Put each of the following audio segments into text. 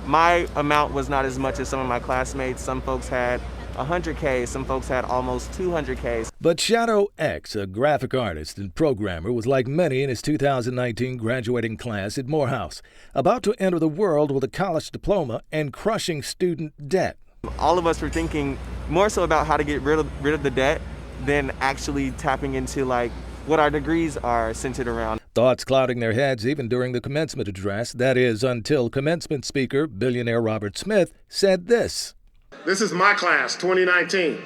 My amount was not as much as some of my classmates. Some folks had 100K, some folks had almost 200K. But Shadow X, a graphic artist and programmer, was like many in his 2019 graduating class at Morehouse, about to enter the world with a college diploma and crushing student debt. All of us were thinking more so about how to get rid of the debt than actually tapping into what our degrees are centered around. Thoughts clouding their heads even during the commencement address, that is, until commencement speaker, billionaire Robert Smith, said this. This is my class, 2019.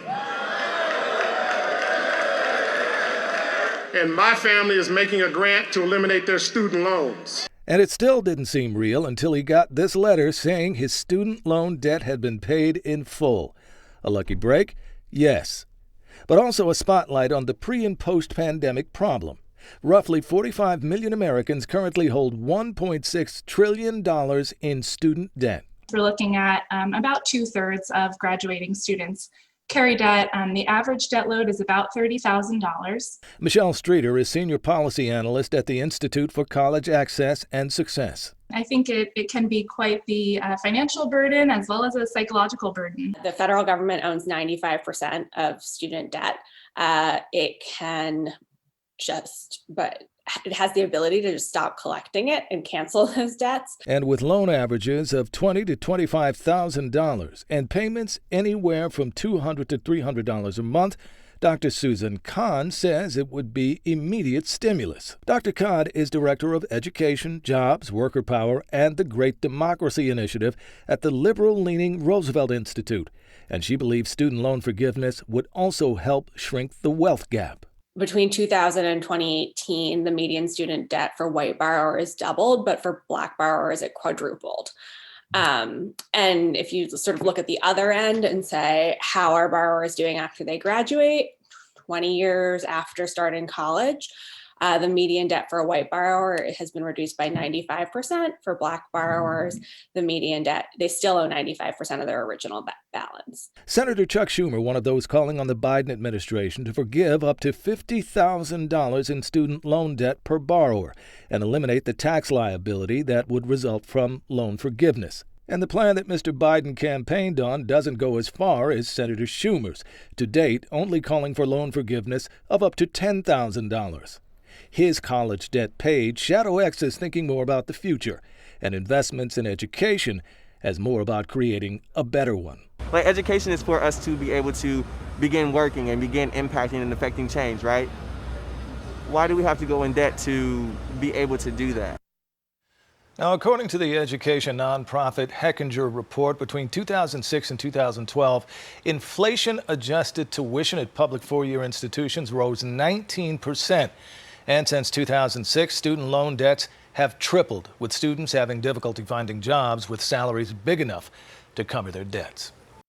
And my family is making a grant to eliminate their student loans. And it still didn't seem real until he got this letter saying his student loan debt had been paid in full. A lucky break? Yes. But also a spotlight on the pre- and post-pandemic problem. Roughly 45 million Americans currently hold $1.6 trillion in student debt. We're looking at about 2/3 of graduating students carry debt. The average debt load is about $30,000. Michelle Streeter is Senior Policy Analyst at the Institute for College Access and Success. I think it can be quite the financial burden as well as a psychological burden. The federal government owns 95% of student debt. It has the ability to just stop collecting it and cancel those debts. And with loan averages of $20,000 to $25,000 and payments anywhere from $200 to $300 a month, Dr. Susan Kahn says it would be immediate stimulus. Dr. Kahn is Director of Education, Jobs, Worker Power, and the Great Democracy Initiative at the liberal-leaning Roosevelt Institute, and she believes student loan forgiveness would also help shrink the wealth gap. Between 2000 and 2018, the median student debt for white borrowers doubled, but for Black borrowers, it quadrupled. And if you sort of look at the other end and say, how are borrowers doing after they graduate, 20 years after starting college, the median debt for a white borrower has been reduced by 95%. For Black borrowers, the median debt, they still owe 95% of their original balance. Senator Chuck Schumer, one of those calling on the Biden administration to forgive up to $50,000 in student loan debt per borrower and eliminate the tax liability that would result from loan forgiveness. And the plan that Mr. Biden campaigned on doesn't go as far as Senator Schumer's, to date only calling for loan forgiveness of up to $10,000. His college debt paid, Shadow X is thinking more about the future, and investments in education as more about creating a better one. Education is for us to be able to begin working and begin impacting and affecting change, right? Why do we have to go in debt to be able to do that? Now, according to the education nonprofit Hechinger report, between 2006 and 2012, inflation-adjusted tuition at public four-year institutions rose 19%. And since 2006, student loan debts have tripled, with students having difficulty finding jobs with salaries big enough to cover their debts.